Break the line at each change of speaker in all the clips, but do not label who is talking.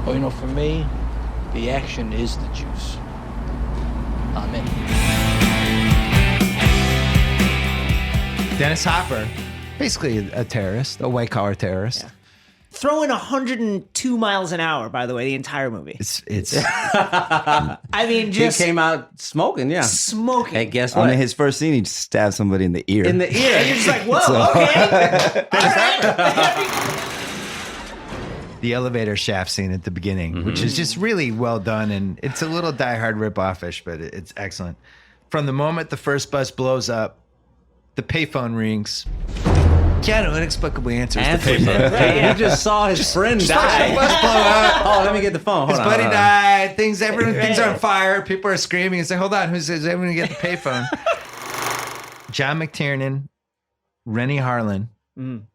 Well, for me, the action is the juice. I'm in.
Dennis Hopper, basically a terrorist, a white-collar terrorist.
Yeah. Throwing 102 miles an hour, by the way, the entire movie.
It's
I mean, just...
He came out smoking, yeah.
Smoking.
Hey, guess what?
I mean, his first scene, he just stabbed somebody in the ear.
In the ear.
And you're just like, whoa, okay.
the elevator shaft scene at the beginning, which is just really well done. And it's a little Die Hard rip-off-ish, but it's excellent. From the moment the first bus blows up, the payphone rings. Keanu inexplicably answers the payphone.
Right, he just saw his friend die.
The bus blow up.
Oh, let me get the phone.
His buddy died. Things are on fire. People are screaming. He's like, hold on. Who's everyone to get the payphone? John McTiernan, Rennie Harlan, and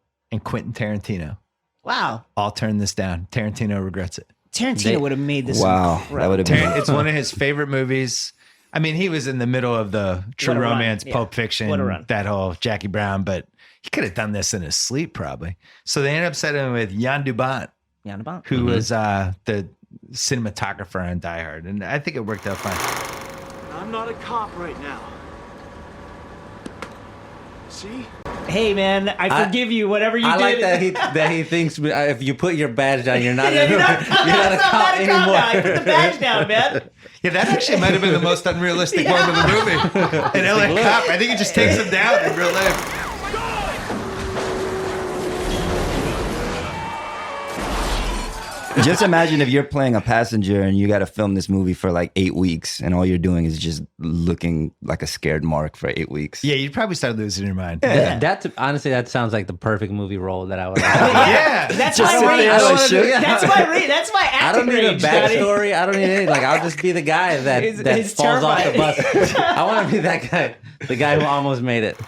Quentin Tarantino.
Wow.
All turned this down. Tarantino regrets it.
Tarantino would have made this.
Wow. That would have been.
It's one of his favorite movies. I mean, he was in the middle of the True Romance, Pulp Fiction, that whole Jackie Brown, but he could have done this in his sleep probably. So they ended up setting him with Jan de Bont, who was the cinematographer on Die Hard. And I think it worked out fine.
I'm not a cop right now. See?
Hey man, I forgive you. Whatever you did.
I like that he thinks if you put your badge down, you're not a cop anymore.
Now. I put the badge down, man.
Yeah, that actually might have been the most unrealistic moment of the movie. An LA cop, I think he just takes him down in real life.
Just imagine if you're playing a passenger and you got to film this movie for like 8 weeks and all you're doing is just looking like a scared mark for 8 weeks.
Yeah, you'd probably start losing your mind.
That's honestly, that sounds like the perfect movie role that I would
have.
That's my rate. That's my rate. That's my acting
I don't need
range,
a backstory. I don't need anything. Like, I'll just be the guy that falls off the bus. I want to be that guy. The guy who almost made it.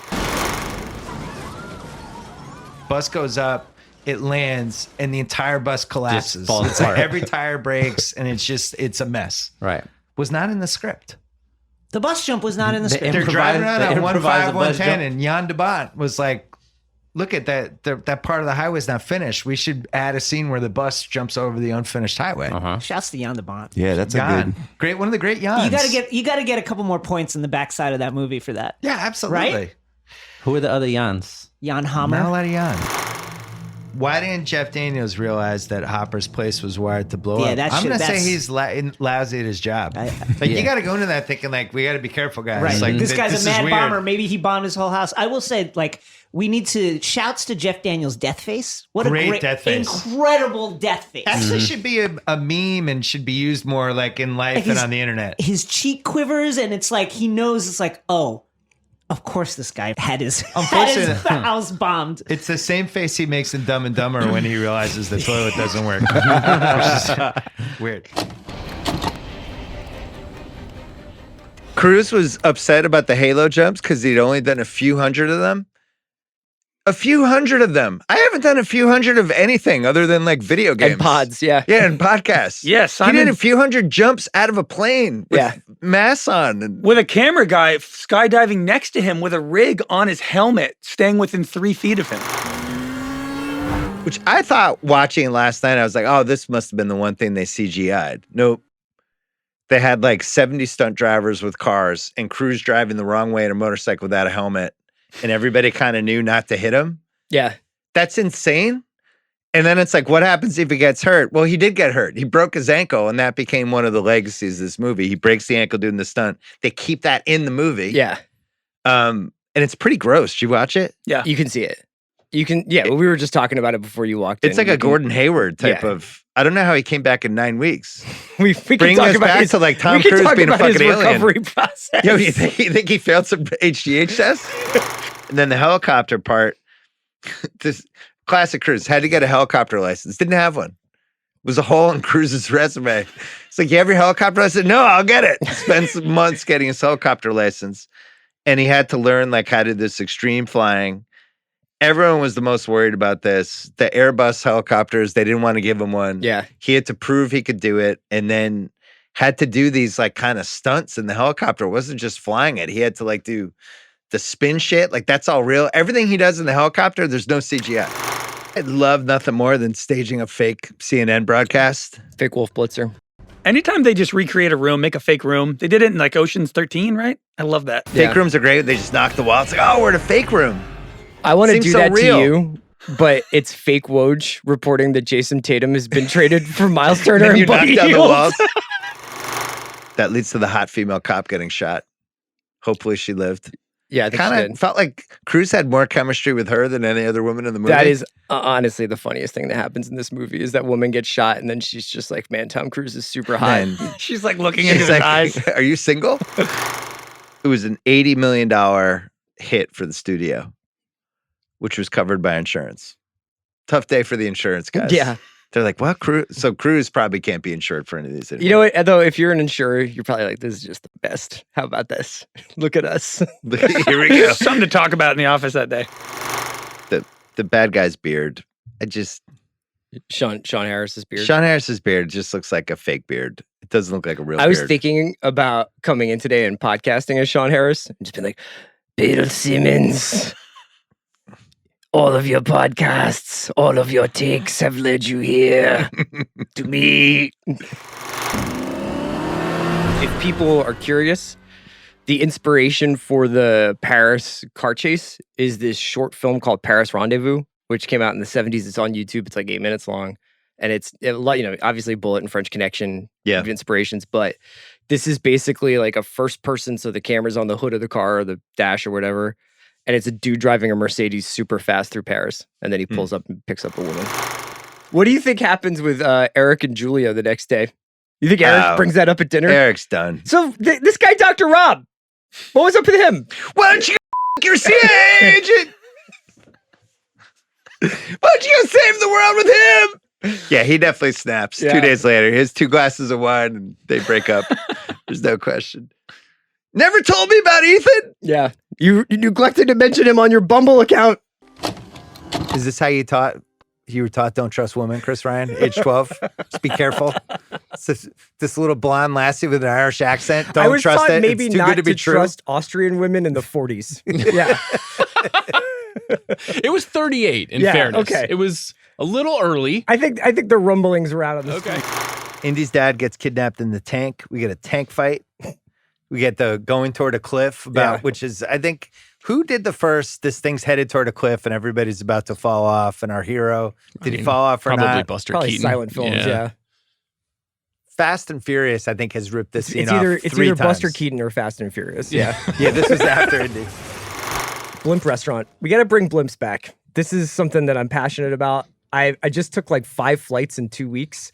Bus goes up. It lands and the entire bus collapses.
Falls
apart. Every tire breaks and it's a mess.
Right.
Was not in the script.
The bus jump was not in the script.
They're driving around on 1-5, 110 and Jan de Bont was like, look at that part of the highway's not finished. We should add a scene where the bus jumps over the unfinished highway.
Shouts to Jan de Bont.
Yeah, that's a
great one of the great Jans.
You gotta get a couple more points in the backside of that movie for that.
Yeah, absolutely.
Right?
Who are the other Jans?
Jan Hammer.
Not a lot of Jan. Why didn't Jeff Daniels realize that Hopper's place was wired to blow up? I'm going to say he's lousy at his job. You got to go into that thinking like, we got to be careful, guys.
Right.
Like,
this guy's a mad bomber. Maybe he bombed his whole house. I will say, like, we need to shouts to Jeff Daniels' death face. What a great
death face.
Incredible death face.
Actually should be a meme and should be used more like in life and on the internet.
His cheek quivers and it's like, he knows it's like, oh, of course this guy had his house bombed.
It's the same face he makes in Dumb and Dumber when he realizes the toilet doesn't work. Which is weird.
Cruise was upset about the Halo jumps because he'd only done a few hundred of them. A few hundred of them. I haven't done a few hundred of anything other than like video games.
And pods, yeah.
Yeah, and podcasts.
Yes.
He did a few hundred jumps out of a plane with masks on.
With a camera guy skydiving next to him with a rig on his helmet, staying within 3 feet of him.
Which I thought watching last night, I was like, oh, this must have been the one thing they CGI'd. Nope. They had like 70 stunt drivers with cars and Cruise driving the wrong way in a motorcycle without a helmet. And everybody kind of knew not to hit him.
Yeah.
That's insane. And then it's like, what happens if he gets hurt? Well, he did get hurt. He broke his ankle, and that became one of the legacies of this movie. He breaks the ankle doing the stunt. They keep that in the movie.
Yeah.
And it's pretty gross. Did you watch it?
Yeah. You can see it. You can, well, we were just talking about it before you walked in.
It's like a Gordon Hayward type of, I don't know how he came back in 9 weeks.
we can
Bring
talk
us
about
back
his,
to like Tom Cruise being a fucking alien.
Recovery process.
Yo, you think he failed some HGH tests? And then the helicopter part, this classic Cruise, had to get a helicopter license. Didn't have one. It was a hole in Cruise's resume. It's like, you have your helicopter license? No, I'll get it. Spent some months getting his helicopter license. And he had to learn like how to do this extreme flying. Everyone was the most worried about this. The Airbus helicopters, they didn't want to give him one.
Yeah.
He had to prove he could do it and then had to do these like kind of stunts in the helicopter. It wasn't just flying it. He had to like do the spin shit. Like that's all real. Everything he does in the helicopter, there's no CGI. I'd love nothing more than staging a fake CNN broadcast.
Fake Wolf Blitzer.
Anytime they just recreate a room, make a fake room. They did it in like Ocean's 13, right? I love that.
Fake rooms are great. They just knock the wall. It's like, oh, we're in a fake room.
I want to
Seems
do
so
that
real.
to you, but it's fake Woj reporting that Jason Tatum has been traded for Miles Turner
And
and
you knock
Buddy
down the
Hield.
walls. That leads to the hot female cop getting shot. Hopefully she lived.
Yeah, I think she
Kind
did.
of felt like Cruz had more chemistry with her than any other woman in the movie.
That is honestly the funniest thing that happens in this movie is that woman gets shot and then she's just like, man, Tom Cruise is super hot.
Man.
She's like looking into
She's
his
like,
eyes.
are you single? It was an $80 million hit for the studio, which was covered by insurance. Tough day for the insurance guys.
Yeah.
They're like, well, Cruz probably can't be insured for any of these anymore.
You know what, though, if you're an insurer, you're probably like, this is just the best. How about this? Look at us.
Here we go.
Something to talk about in the office that day.
The bad guy's beard.
Sean Harris's beard.
Sean Harris's beard just looks like a fake beard. It doesn't look like a real beard.
I was thinking about coming in today and podcasting as Sean Harris and just being like, Bill Simmons, all of your podcasts, all of your takes have led you here to me. If people are curious, the inspiration for the Paris car chase is this short film called Paris Rendezvous, which came out in the 70s. It's on YouTube. It's like 8 minutes long. And it's, obviously Bullet and French Connection of inspirations, but this is basically like a first person. So the camera's on the hood of the car or the dash or whatever. And it's a dude driving a Mercedes super fast through Paris. And then he pulls up and picks up a woman. What do you think happens with Erik and Julia the next day? You think Erik brings that up at dinner?
Eric's done.
So this guy, Dr. Rob, what was up with him?
Why don't you go your CIA agent? Why don't you go save the world with him? Yeah, he definitely snaps.
Yeah.
2 days later, he has 2 glasses of wine and they break up. There's no question. Never told me about Ethan.
Yeah. You neglected to mention him on your Bumble account.
Is this how you were taught don't trust women, Chris Ryan, age 12? Just be careful. This little blonde lassie with an Irish accent, don't
I was
trust
taught
it.
maybe
It's too
not
good to be true.
trust Austrian women in the 40s. Yeah.
It was 38 in fairness.
Okay.
It was a little early.
I think the rumblings are out on this.
Okay.
Indy's dad gets kidnapped in the tank. We get a tank fight. We get the going toward a cliff which is, I think, who did the first, this thing's headed toward a cliff and everybody's about to fall off and our hero, did he fall off or
probably
not?
Buster
Probably
Keaton.
silent films, yeah.
Fast and Furious, I think, has ripped this scene
It's
off
either
three times.
Buster Keaton or Fast and Furious. Yeah.
Yeah, this was after Indy.
Blimp restaurant. We got to bring blimps back. This is something that I'm passionate about. I just took like 5 flights in 2 weeks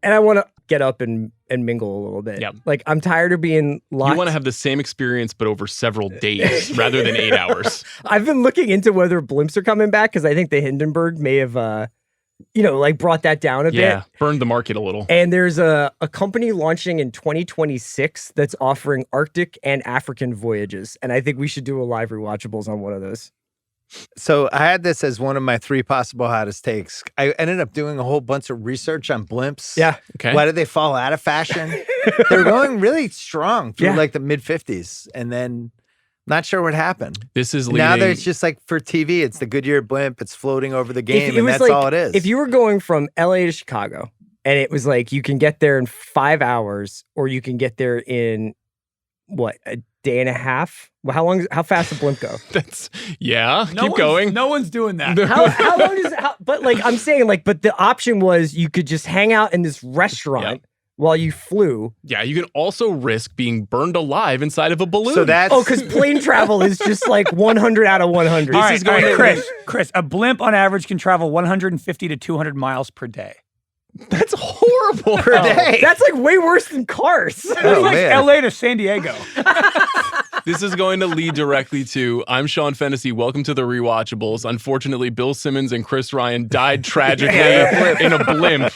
and I want to get up and mingle a little bit.
Yeah.
Like I'm tired of being locked.
You want to have the same experience, but over several days rather than 8 hours.
I've been looking into whether blimps are coming back because I think the Hindenburg may have, brought that down a bit.
Yeah, burned the market a little.
And there's a company launching in 2026 that's offering Arctic and African voyages. And I think we should do a live Rewatchables on one of those.
So I had this as one of my 3 possible hottest takes. I ended up doing a whole bunch of research on blimps.
Yeah.
Okay.
Why did they fall out of fashion? They were going really strong through like the mid 50s. And then not sure what happened.
This is leading.
Now that it's just like for TV, it's the Goodyear blimp. It's floating over the game and that's
like,
all it is.
If you were going from LA to Chicago and it was like you can get there in 5 hours or you can get there in a day and a half? Well, how fast does a blimp go?
Keep going.
No one's doing that.
How long is it? But like I'm saying, but the option was you could just hang out in this restaurant while you flew.
Yeah, you can also risk being burned alive inside of a balloon.
So that's
because plane travel is just like 100 out of 100.
All right, Chris, a blimp on average can travel 150 to 200 miles per day.
That's horrible.
per day.
That's like way worse than cars.
It's like LA to San Diego.
This is going to lead directly to I'm Sean Fennessy. Welcome to the Rewatchables. Unfortunately, Bill Simmons and Chris Ryan died tragically in a blimp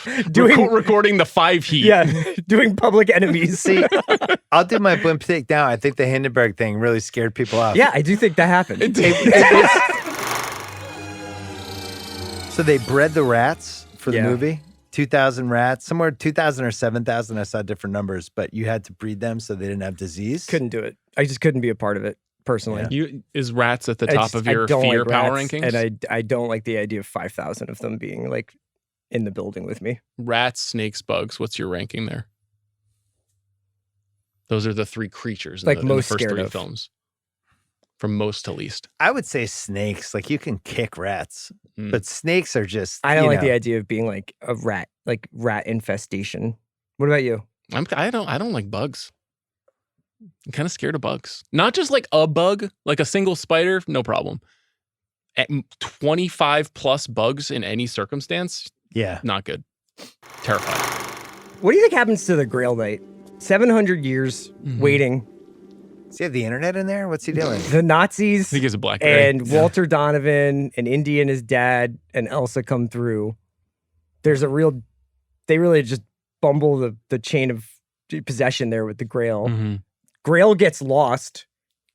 recording the 5 Heat.
Yeah, doing Public Enemies.
See, I'll do my blimp take now. I think the Hindenburg thing really scared people off.
Yeah, I do think that happened.
So they bred the rats for the movie. 2,000 rats, somewhere 2,000 or 7,000. I saw different numbers, but you had to breed them so they didn't have disease.
Couldn't do it. I just couldn't be a part of it. personally.
Is rats at the top of your fear power rankings?
And I don't like the idea of 5,000 of them being like in the building with me.
Rats, snakes, bugs. What's your ranking there? Those are the three creatures in, in the first three films. From most to least.
I would say snakes. Like you can kick rats, but snakes are just.
I don't like the idea of being like a rat infestation. What about you?
I don't like bugs. I'm kind of scared of bugs. Not just like a bug, like a single spider, no problem. At 25 plus bugs in any circumstance, not good. Terrified.
What do you think happens to the Grail Knight? 700 years waiting.
Does he have the internet in there? What's he doing?
The Nazis
I think he's a BlackBerry.
and Walter Donovan and Indy and his dad and Elsa come through. They really just bumble the chain of possession there with the Grail. Grail gets lost.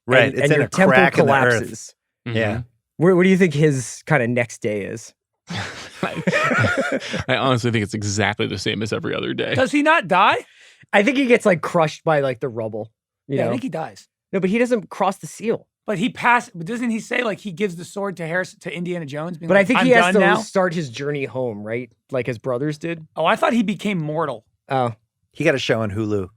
Right.
And your temple collapses.
Yeah.
What do you think his kind of next day is?
I honestly think it's exactly the same as every other day.
Does he not die?
I think he gets like crushed by like the rubble. You know?
I think he dies.
No, but he doesn't cross the seal.
But doesn't he say like he gives the sword to Indiana Jones?
But I think he has to start his journey home, right? Like his brothers did.
Oh, I thought he became mortal.
Oh.
He got a show on Hulu.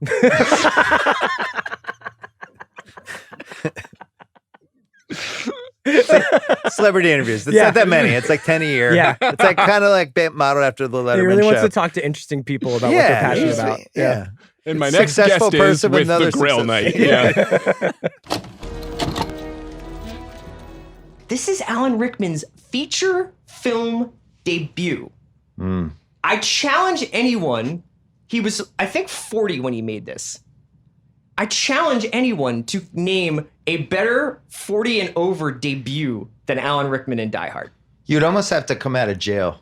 Celebrity interviews. It's not that many. It's like 10 a year.
Yeah.
It's like kind of like modeled after the Letterman
He really wants
show.
to talk to interesting people about what they're passionate about.
Yeah.
And my next guest is with the Grail Knight. Yeah.
This is Alan Rickman's feature film debut. I challenge anyone. He was, I think, 40 when he made this. I challenge anyone to name a better 40 and over debut than Alan Rickman in Die Hard.
You'd almost have to come out of jail.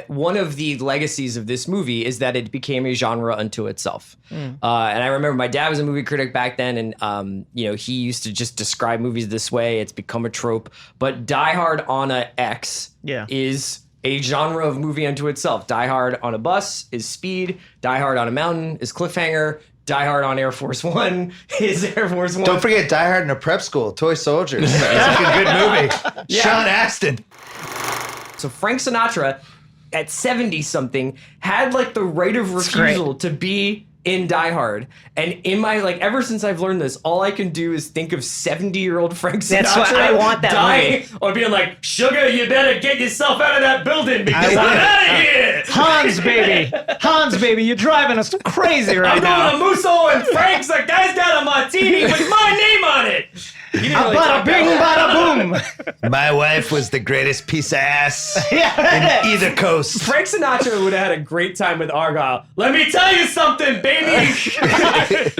One of the legacies of this movie is that it became a genre unto itself. And I remember my dad was a movie critic back then, and he used to just describe movies this way. It's become a trope. But Die Hard on a X is a genre of movie unto itself. Die Hard on a bus is Speed. Die Hard on a mountain is Cliffhanger. Die Hard on Air Force One is Air Force One.
Don't forget Die Hard in a Prep School, Toy Soldiers. That's like a good movie. Yeah. Sean Astin.
So Frank Sinatra, at 70-something, had like the right of refusal to be in Die Hard. And in my, ever since I've learned this, all I can do is think of 70-year-old Frank Sinatra.
That's why I want that
dying or being like, sugar, you better get yourself out of that building because I'm out of here.
Hans, baby, you're driving us crazy right now.
I'm going to Musso and Frank's. That guy's got a martini with my name on it.
Bada bing, bada boom.
My wife was the greatest piece of ass in either coast.
Frank Sinatra would have had a great time with Argyle. Let me tell you something, baby.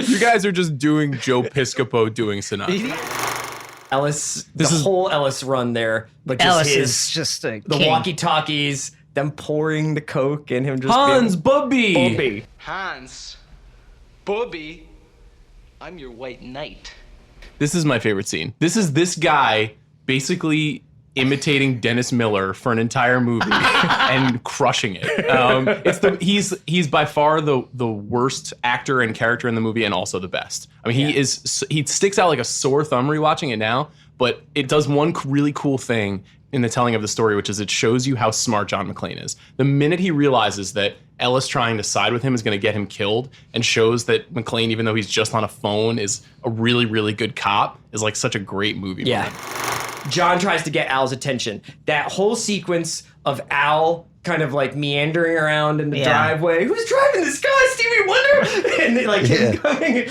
You guys are just doing Joe Piscopo doing Sinatra.
Ellis, whole Ellis run there. But just
Ellis is just the
walkie-talkies, them pouring the Coke and him just
Hans,
Bubby.
Hans, Bubby, I'm your white knight.
This is my favorite scene. This is this guy basically imitating Dennis Miller for an entire movie and crushing it. He's by far the worst actor and character in the movie, and also the best. I mean, he sticks out like a sore thumb rewatching it now, but it does one really cool thing in the telling of the story, which is it shows you how smart John McClane is. The minute he realizes that Ellis trying to side with him is going to get him killed, and shows that McClane, even though he's just on a phone, is a really, really good cop, is like such a great movie.
Yeah. Moment. John tries to get Al's attention. That whole sequence of Al kind of like meandering around in the driveway. Who's driving this guy, Stevie Wonder? And they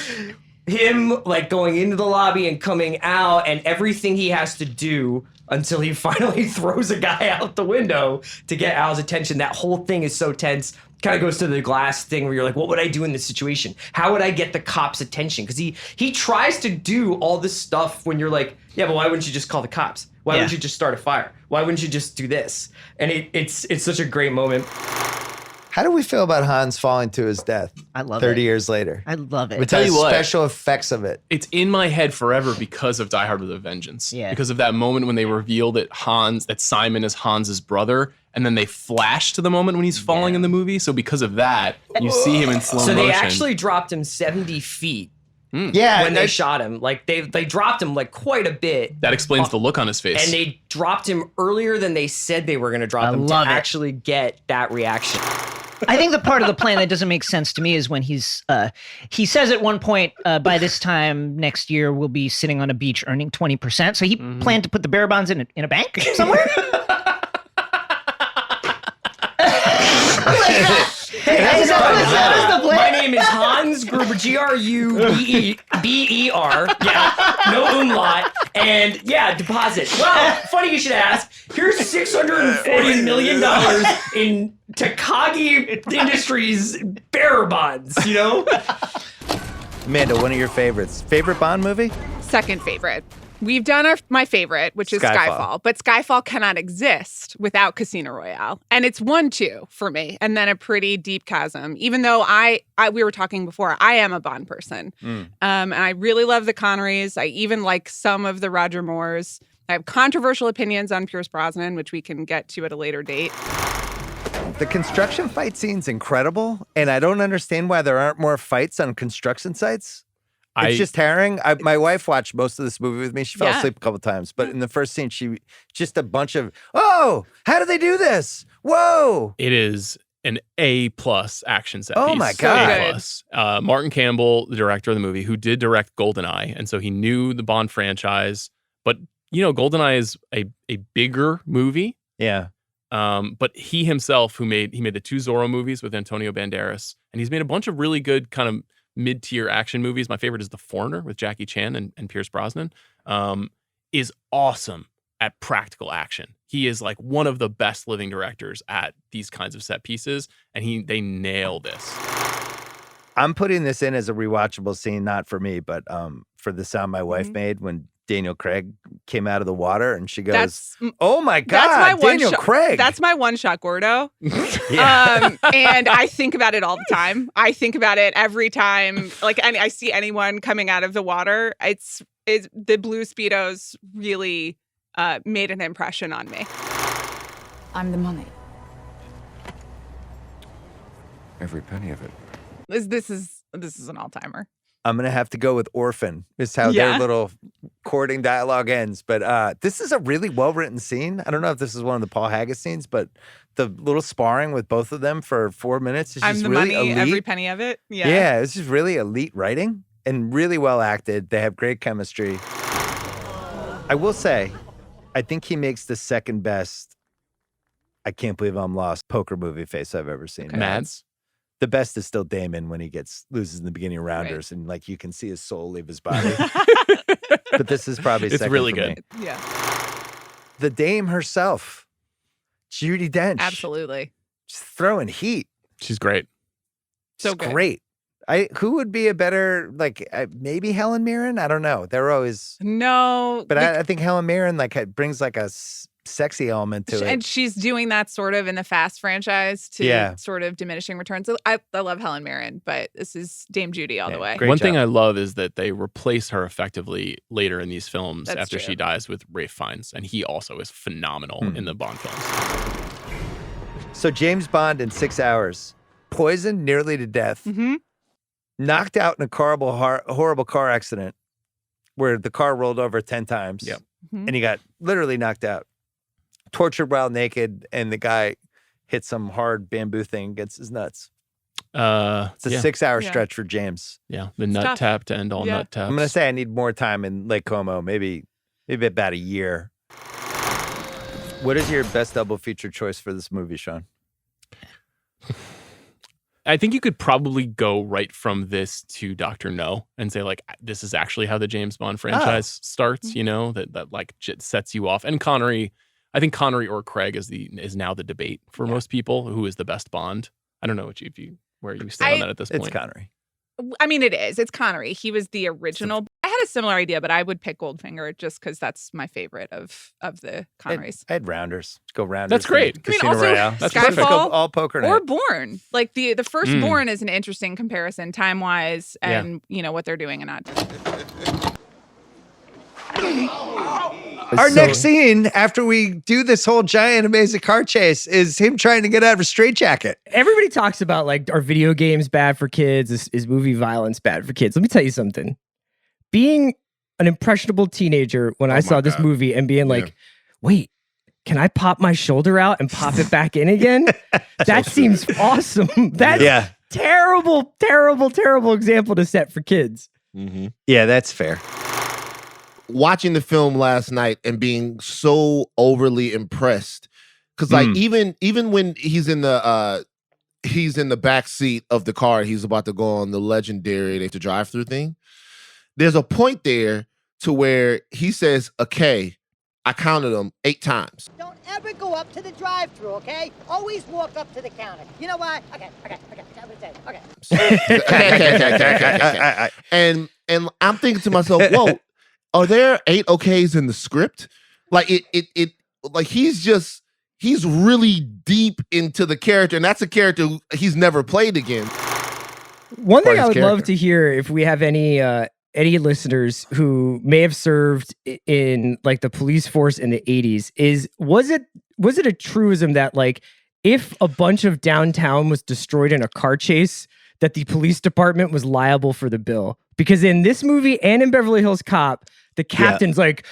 him like going into the lobby and coming out, and everything he has to do until he finally throws a guy out the window to get Al's attention. That whole thing is so tense. Kind of goes to the glass thing where you're like, what would I do in this situation? How would I get the cops' attention? Because he tries to do all this stuff when you're like, yeah, but why wouldn't you just call the cops? Why wouldn't you just start a fire? Why wouldn't you just do this? And it's such a great moment.
How do we feel about Hans falling to his death?
I love
30
it.
years later.
I love it.
With
Tell
the
you what.
special effects of it.
It's in my head forever because of Die Hard with a Vengeance.
Yeah.
Because of that moment when they reveal that Simon is Hans's brother, and then they flash to the moment when he's falling in the movie. So because of that, you see him in slow motion.
So they actually dropped him 70 feet.
Yeah.
When they shot him, like they dropped him like quite a bit.
That explains the look on his face.
And they dropped him earlier than they said they were going to drop him to actually get that reaction.
I think the part of the plan that doesn't make sense to me is when he says at one point, by this time next year, we'll be sitting on a beach earning 20%. So he planned to put the bearer bonds in a bank somewhere?
My name is Hans Gruber, Gruber. Yeah, no umlaut. And yeah, deposit. Well, funny you should ask. Here's $640 million in Takagi Industries bearer bonds, you know?
Amanda, one of your favorites. Favorite Bond movie?
Second favorite. We've done my favorite, which is Skyfall. But Skyfall cannot exist without Casino Royale. And it's 1-2 for me. And then a pretty deep chasm. Even though we were talking before, I am a Bond person. And I really love the Connerys. I even like some of the Roger Moores. I have controversial opinions on Pierce Brosnan, which we can get to at a later date.
The construction fight scene's incredible. And I don't understand why there aren't more fights on construction sites. It's just harrowing. My wife watched most of this movie with me. She fell asleep a couple times. But in the first scene, she just a bunch of, oh, how do they do this? Whoa.
It is an A+ action set
Oh
piece.
my God.
A+. Martin Campbell, the director of the movie, who did direct GoldenEye. And so he knew the Bond franchise. But, you know, GoldenEye is a bigger movie.
Yeah.
But he himself, he made the 2 Zorro movies with Antonio Banderas. And he's made a bunch of really good kind of mid-tier action movies. My favorite is The Foreigner with Jackie Chan and Pierce Brosnan. Is awesome at practical action. He is like one of the best living directors at these kinds of set pieces, and they nail this.
I'm putting this in as a rewatchable scene, not for me, but for the sound my wife made when Daniel Craig came out of the water and she goes, oh my God, Daniel Craig.
That's my one-shot Gordo. And I think about it all the time. I think about it every time. Like I see anyone coming out of the water. It's the blue Speedos really made an impression on me.
I'm the money.
Every penny of it.
This is an all-timer.
I'm going to have to go with Orphan. Is how their little courting dialogue ends. But this is a really well-written scene. I don't know if this is one of the Paul Haggis scenes, but the little sparring with both of them for 4 minutes is just really elite.
Every penny of it. Yeah.
Yeah, it's just really elite writing and really well acted. They have great chemistry. I will say, I think he makes the second best, I can't believe I'm lost, poker movie face I've ever seen.
Okay. Mads?
The best is still Damon when he loses in the beginning of Rounders, and like you can see his soul leave his body. But this is probably
it's
second
really
for
good.
Me.
Yeah.
The Dame herself, Judi Dench.
Absolutely.
Just throwing heat.
She's great.
So good.
Great. Who would be a better, maybe Helen Mirren? I don't know. They're always.
No.
But I think Helen Mirren brings like a sexy element to it.
And she's doing that sort of in the Fast franchise to sort of diminishing returns. I love Helen Mirren, but this is Dame Judi all the way.
One thing I love is that they replace her effectively later in these films
That's
after
true.
she dies with Ralph Fiennes, and he also is phenomenal in the Bond films.
So James Bond in 6 hours, poisoned nearly to death, knocked out in a horrible car accident where the car rolled over 10 times, and he got literally knocked out. Tortured while naked, and the guy hit some hard bamboo thing against his nuts. It's a 6 hour stretch for James.
Yeah, the nut tap to end all nut taps.
I'm gonna say I need more time in Lake Como, maybe about a year. What is your best double feature choice for this movie, Sean?
I think you could probably go right from this to Dr. No and say, like, this is actually how the James Bond franchise starts, you know, that like sets you off. And Connery, I think Connery or Craig is now the debate for most people. Who is the best Bond? I don't know where you stand on that at this point.
It's Connery.
I mean, it is. It's Connery. He was the original. I had a similar idea, but I would pick Goldfinger just because that's my favorite of the Conrays.
I had Rounders. Go Rounders.
That's great.
I mean, also Skyfall
all poker night.
or Bourne. Like the first Bourne is an interesting comparison time wise, and what they're doing and not doing.
Our next scene after we do this whole giant amazing car chase is him trying to get out of a straitjacket.
Everybody talks about like, are video games bad for kids? Is movie violence bad for kids? Let me tell you something. Being an impressionable teenager when I saw this movie and being like, wait, can I pop my shoulder out and pop it back in again? That seems awesome. That's terrible, terrible, terrible example to set for kids.
Mm-hmm. Yeah, that's fair.
Watching the film last night and being so overly impressed, because like even when he's in the back seat of the car, he's about to go on the legendary they have to drive through thing. There's a point there to where he says, "Okay," I counted them 8 times.
Don't ever go up to the drive-thru, okay? Always walk up to the counter. You know why? Okay. I'm gonna say okay.
And I'm thinking to myself, whoa. Are there 8 okays in the script? Like it like he's really deep into the character, and that's a character he's never played again.
One thing I would love to hear, if we have any listeners who may have served in like the police force in the 80s, is was it a truism that like if a bunch of downtown was destroyed in a car chase, that the police department was liable for the bill? Because in this movie and in Beverly Hills Cop, the captain's like,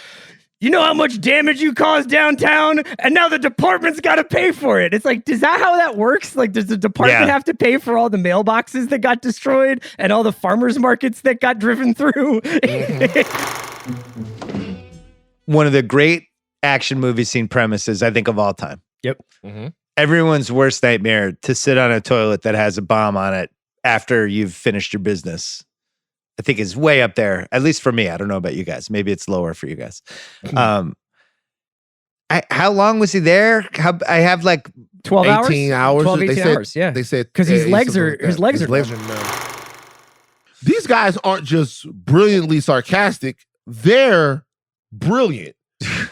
you know how much damage you caused downtown? And now the department's got to pay for it. It's like, is that how that works? Like, does the department have to pay for all the mailboxes that got destroyed and all the farmers markets that got driven through?
One of the great action movie scene premises, I think, of all time.
Yep.
Mm-hmm. Everyone's worst nightmare to sit on a toilet that has a bomb on it after you've finished your business. I think is way up there, at least for me. I don't know about you guys. Maybe it's lower for you guys. How long was he there? I have like
12 hours?
18 hours.
12, 18 hours, yeah.
They said
because his legs are
numb. These guys aren't just brilliantly sarcastic; they're brilliant.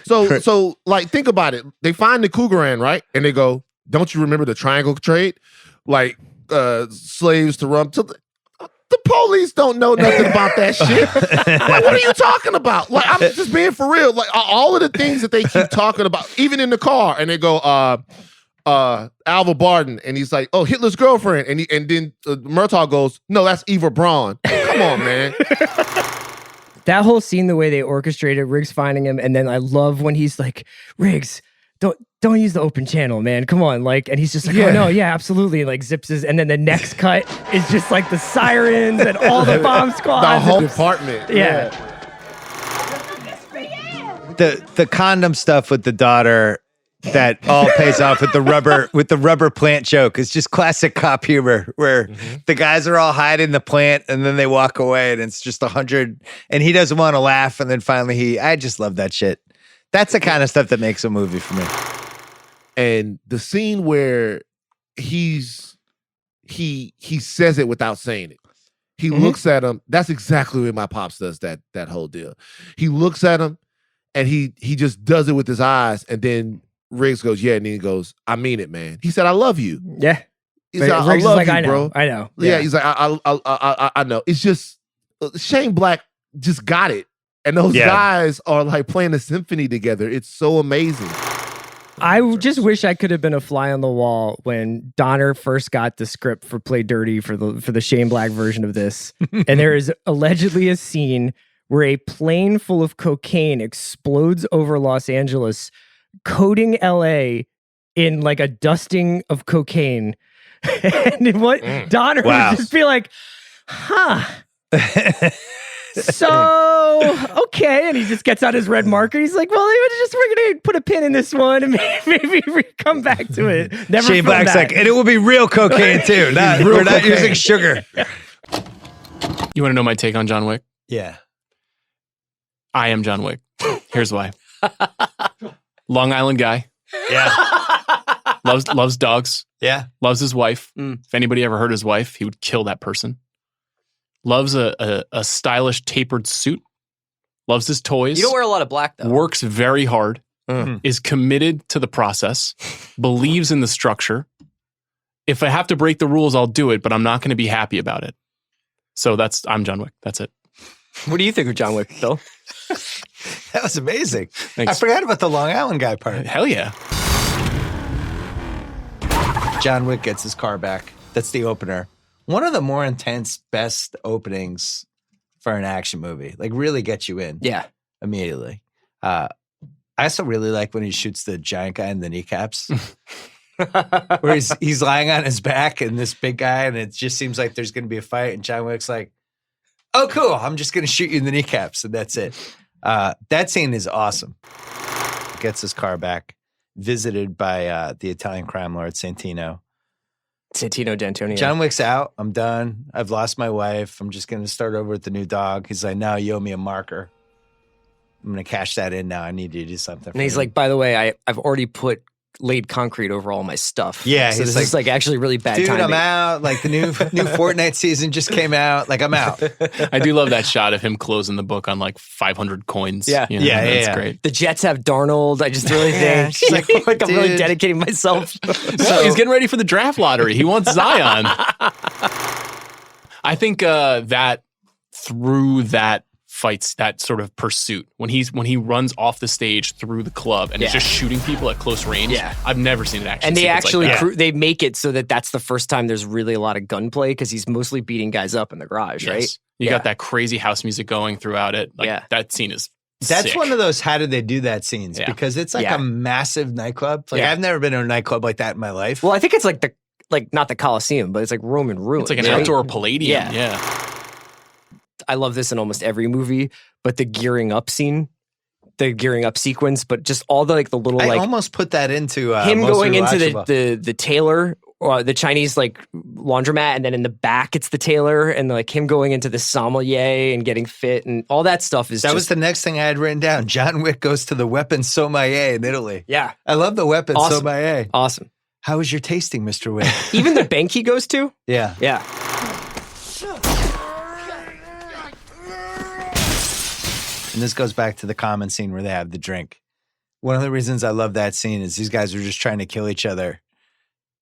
So like, think about it. They find the Cougaran, right? And they go, "Don't you remember the triangle trade? Like slaves to rum." The police don't know nothing about that shit. Like, what are you talking about? Like, I'm just being for real. Like, all of the things that they keep talking about, even in the car, and they go, Alva Barden, and he's like, "Oh, Hitler's girlfriend," and then Murtaugh goes, "No, that's Eva Braun." Come on, man.
That whole scene, the way they orchestrated Riggs finding him, and then I love when he's like, "Riggs, don't use the open channel, man. Come on." Like, and he's just like, "Oh no, yeah, absolutely." And like zips his, and then the next cut is just like the sirens and all the bomb squads.
The whole department.
Yeah.
The condom stuff with the daughter that all pays off with the rubber plant joke is just classic cop humor, where the guys are all hiding the plant and then they walk away and it's just 100 and he doesn't want to laugh, and then finally I just love that shit. That's the kind of stuff that makes a movie for me.
And the scene where he says it without saying it. He looks at him. That's exactly what my pops does, that whole deal. He looks at him and he just does it with his eyes, and then Riggs goes, "Yeah," and then he goes, "I mean it, man." He said, "I love you."
Yeah.
He said, "I love you, bro."
I know.
Yeah, he's like, I know. It's just Shane Black just got it. And those guys are like playing a symphony together. It's so amazing.
I just wish I could have been a fly on the wall when Donner first got the script for Play Dirty for the Shane Black version of this. And there is allegedly a scene where a plane full of cocaine explodes over Los Angeles, coating LA in like a dusting of cocaine. And what Donner would just be like, huh. So, okay. And he just gets out his red marker. He's like, well, we're going to put a pin in this one and maybe we come back to it. Never
Shane Black's like, and it will be real cocaine too. We're not using sugar.
You want to know my take on John Wick?
Yeah.
I am John Wick. Here's why. Long Island guy.
Yeah.
Loves dogs.
Yeah.
Loves his wife. If anybody ever hurt his wife, he would kill that person. Loves a stylish tapered suit. loves his toys.
You don't wear a lot of black, though.
Works very hard, is committed to the process, believes in the structure. If I have to break the rules, I'll do it, but I'm not going to be happy about it. So I'm John Wick. That's it.
What do you think of John Wick, Bill?
That was amazing.
Thanks.
I forgot about the Long Island guy part.
Hell yeah.
John Wick gets his car back. That's the opener. One of the more intense, best openings for an action movie. Like really gets you in.
Yeah.
Immediately. I also really like when he shoots the giant guy in the kneecaps. Where he's lying on his back and this big guy, and it just seems like there's going to be a fight, and John Wick's like, oh, cool, I'm just going to shoot you in the kneecaps, and that's it. That scene is awesome. Gets his car back, visited by the Italian crime lord, Santino
D'Antonio.
John Wick's out. I'm done. I've lost my wife. I'm just going to start over with the new dog. He's like, no, you owe me a marker. I'm going to cash that in now. I need you to do something.
And he's like, by the way, I've already laid concrete over all my stuff.
Yeah,
so this is like actually really bad
dude,
timing.
I'm out. Like the new Fortnite season just came out. Like I'm out.
I do love that shot of him closing the book on like 500 coins.
Yeah.
You know, that's great.
The Jets have Darnold. I just really think she's like I'm really dedicating myself.
No, he's getting ready for the draft lottery. He wants Zion. I think that through that fights, that sort of pursuit, when he runs off the stage through the club and is just shooting people at close range. Yeah. I've never seen an action
and they actually
like
they make it so that that's the first time there's really a lot of gunplay because he's mostly beating guys up in the garage, right?
You got that crazy house music going throughout it. Like that scene is
That's
sick.
one of those how did they do that scenes because it's like a massive nightclub. Like I've never been to a nightclub like that in my life.
Well, I think it's like not the Coliseum, but it's like Roman ruins.
It's like an outdoor Palladium. Yeah.
I love this in almost every movie, but the gearing up scene, the gearing up sequence, but just all the the little
I almost put that into
him going into the tailor or the Chinese laundromat, and then in the back it's the tailor, and him going into the sommelier and getting fit and all that stuff is.
That was the next thing I had written down. John Wick goes to the weapons sommelier in Italy.
Yeah,
I love the weapons sommelier.
Awesome.
How was your tasting, Mr. Wick?
Even the bank he goes to.
Yeah. And this goes back to the common scene where they have the drink. One of the reasons I love that scene is these guys are just trying to kill each other.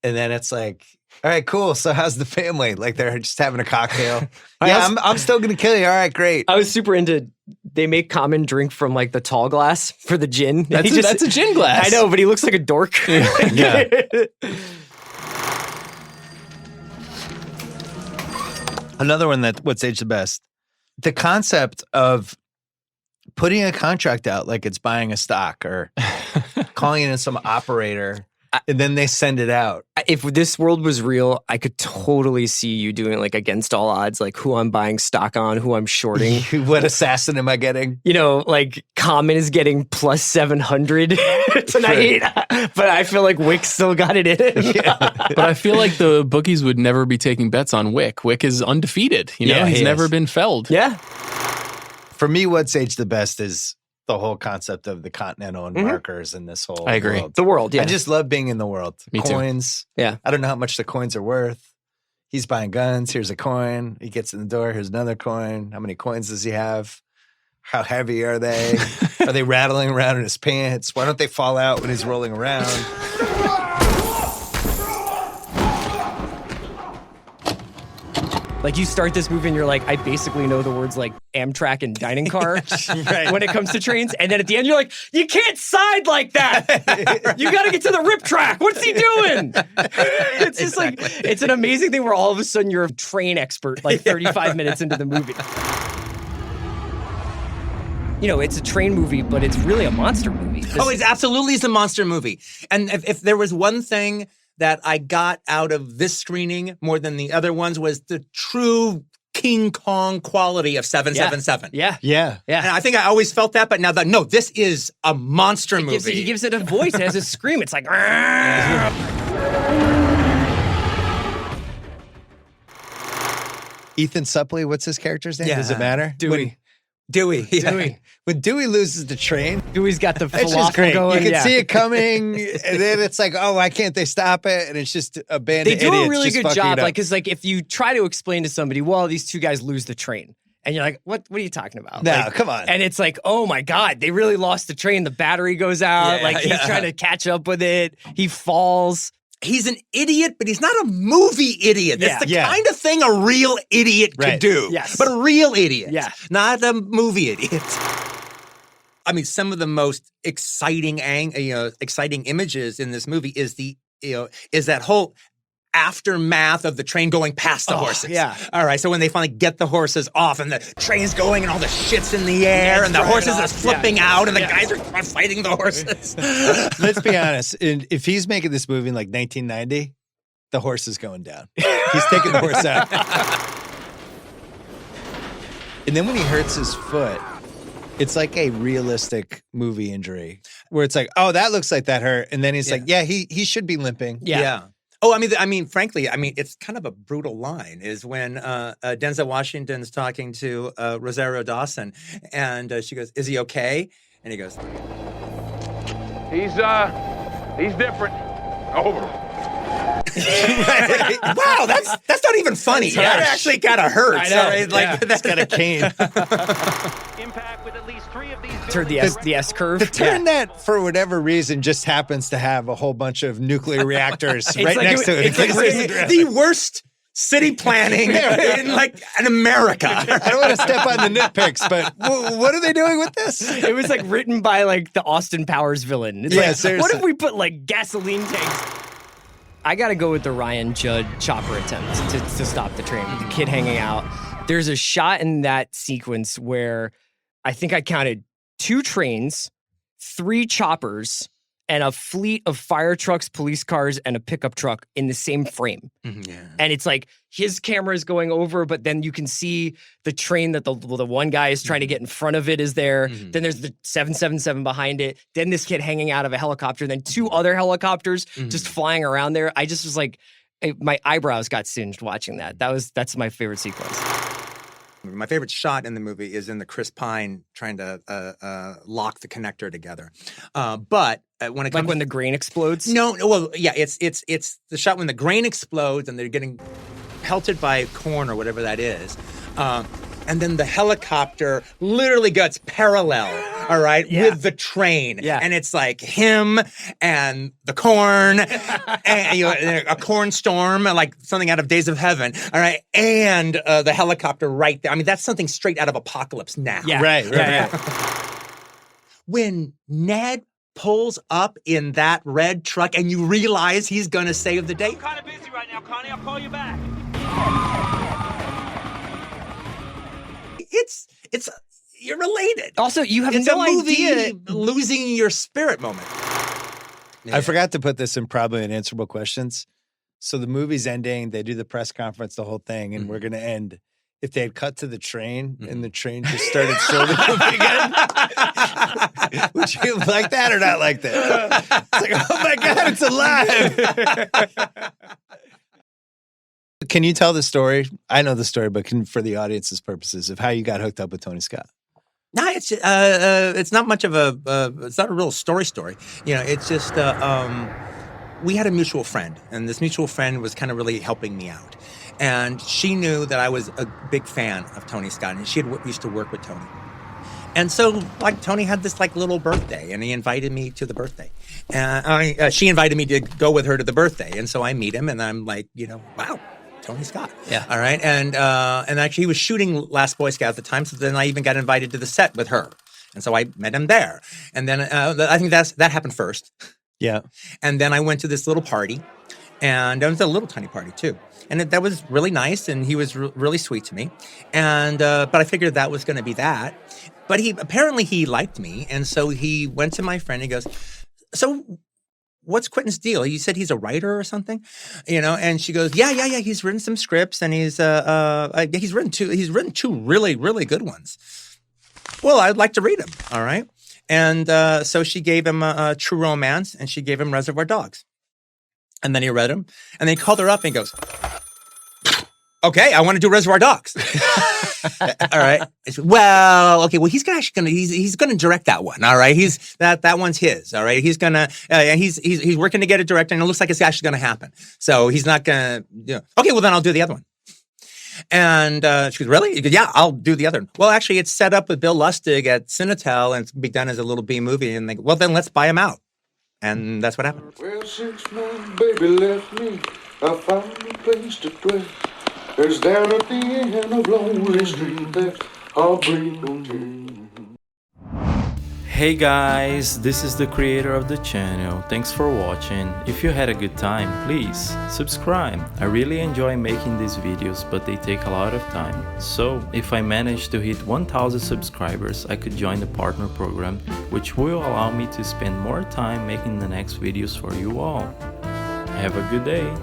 And then it's like, all right, cool. So how's the family? Like they're just having a cocktail. I'm still going to kill you. All right, great.
I was super into, they make Common drink from the tall glass for the gin.
That's a gin glass.
I know, but he looks like a dork.
Yeah. Another one what's aged the best. The concept of putting a contract out like it's buying a stock or calling in some operator and then they send it out.
If this world was real, I could totally see you doing against all odds, who I'm buying stock on, who I'm shorting.
What assassin am I getting?
Common is getting plus 700 tonight, but I feel like Wick still got it in it.
But I feel like the bookies would never be taking bets on Wick. Wick is undefeated. He's never been felled.
Yeah.
For me, what's aged the best is the whole concept of the Continental and markers and this whole
I agree.
world.
The world, yeah.
I just love being in the world.
Me too.
Coins.
Yeah.
I don't know how much the coins are worth. He's buying guns. Here's a coin. He gets in the door. Here's another coin. How many coins does he have? How heavy are they? Are they rattling around in his pants? Why don't they fall out when he's rolling around?
You start this movie and you're like, I basically know the words Amtrak and dining car when it comes to trains. And then at the end, you're like, you can't side like that. You got to get to the rip track. What's he doing? It's just it's an amazing thing where all of a sudden you're a train expert 35 minutes into the movie. It's a train movie, but it's really a monster movie.
It absolutely is a monster movie. And if there was one thing that I got out of this screening more than the other ones was the true King Kong quality of 777.
Yeah.
And I think I always felt that, but now no, this is a monster movie.
He gives it a voice. It has a scream. It's like...
Ethan Suplee, what's his character's name?
Yeah.
Does it matter?
Dewey.
When Dewey loses the train,
Dewey's got the
it's just
falafel
great.
going.
You can see it coming, and then it's like, oh, why can't they stop it? And it's just a band
They
of
do
idiots
a really
just
good
fucking
job.
it up.
Because if you try to explain to somebody, well, these two guys lose the train, And you're like, what are you talking about?
No,
like,
come on.
And it's like, oh my God, they really lost the train. The battery goes out. He's trying to catch up with it. He falls.
He's an idiot, but he's not a movie idiot. That's the kind of thing a real idiot could do.
Yes.
But a real idiot.
Yeah.
Not a movie idiot. I mean, some of the most exciting images in this movie is is that whole aftermath of the train going past the horses.
Yeah.
All right. So when they finally get the horses off and the train's going and all the shit's in the air and the horses are flipping out and the guys are fighting the horses.
Let's be honest. If he's making this movie in like 1990, the horse is going down. He's taking the horse out. And then when he hurts his foot, it's like a realistic movie injury where it's like, oh, that looks like that hurt. And then he's like, yeah, he should be limping.
Yeah. Oh, I mean, frankly, it's kind of a brutal line is when Denzel Washington's talking to Rosario Dawson and she goes, is he okay? And he goes,
He's different. Over.
Wow, that's not even funny. That actually kind of hurts.
I know.
Right? Like
He's got a cane.
Impact with at least 3 of these.
Turn the S curve.
The turn that, for whatever reason, just happens to have a whole bunch of nuclear reactors right next to it.
It's like the worst city planning in America.
I don't want to step on the nitpicks, but what are they doing with this?
It was like written by like the Austin Powers villain. It's like,
seriously.
What if we put like gasoline tanks? I got to go with the Ryan Judd chopper attempt to stop the train with the kid hanging out. There's a shot in that sequence where I think I counted 2 trains, 3 choppers, and a fleet of fire trucks, police cars, and a pickup truck in the same frame.
Yeah.
And it's like his camera is going over, but then you can see the train that the one guy is trying to get in front of it is there. Then there's the 777 behind it. Then this kid hanging out of a helicopter. Then 2 other helicopters just flying around there. I just was like, my eyebrows got singed watching that. That's my favorite sequence.
My favorite shot in the movie is in the Chris Pine trying to lock the connector together. But when it comes,
like when the grain explodes.
No, well, yeah, it's the shot when the grain explodes and they're getting pelted by corn or whatever that is. And then the helicopter literally gets parallel, all right, with the train.
Yeah.
And it's like him and the corn, and a corn storm, like something out of Days of Heaven, all right, and the helicopter right there. I mean, that's something straight out of Apocalypse Now.
Yeah. Right.
When Ned pulls up in that red truck and you realize he's going to save the day.
I'm kind of busy right now, Connie. I'll call you back.
It's you're related.
Also, you have
it's
no
a movie
idea
losing your spirit moment.
I forgot to put this in probably unanswerable questions. So the movie's ending, they do the press conference, the whole thing, and we're going to end. If they had cut to the train and the train just started slowly moving again, would you like that or not like that? It's like, oh my God, it's alive. Can you tell the story? I know the story, but for the audience's purposes, of how you got hooked up with Tony Scott?
No, it's not much of it's not a real story. You know, it's just we had a mutual friend, and this mutual friend was kind of really helping me out. And she knew that I was a big fan of Tony Scott, and she used to work with Tony. And so, like, Tony had this, like, little birthday, and he invited me to the birthday. She invited me to go with her to the birthday, and so I meet him, and I'm like, wow, Tony Scott.
Yeah.
All right, and actually he was shooting Last Boy Scout at the time, so then I even got invited to the set with her. And so I met him there. And then I think that happened first.
Yeah.
And then I went to this little party, and it was a little tiny party, too. And that was really nice, and he was really sweet to me. And but I figured that was going to be that. But apparently he liked me, and so he went to my friend and he goes, "So what's Quentin's deal? You said he's a writer or something?" And she goes, Yeah. He's written some scripts, and he's written two really, really good ones. Well, I'd like to read them. All right. And so she gave him True Romance, and she gave him Reservoir Dogs. And then he read them, and then he called her up and he goes, "Okay, I want to do Reservoir Dogs." All right. I said, well, he's gonna direct that one. All right. That one's his. All right. He's gonna he's working to get it directed, and it looks like it's actually gonna happen. So he's not gonna. Okay. Well, then I'll do the other one. And she goes, really? He goes, yeah, I'll do the other one. Well, actually, it's set up with Bill Lustig at Cinetel, and it's be done as a little B movie. And they go, well, then let's buy him out. And that's what happened.
Well, since my baby left me, I found a place to play. There's down at the end of Lonely Street there, I'll bring them.
Hey guys, this is the creator of the channel. Thanks for watching. If you had a good time, please subscribe. I really enjoy making these videos, but they take a lot of time. So if I manage to hit 1000 subscribers, I could join the partner program, which will allow me to spend more time making the next videos for you all. Have a good day.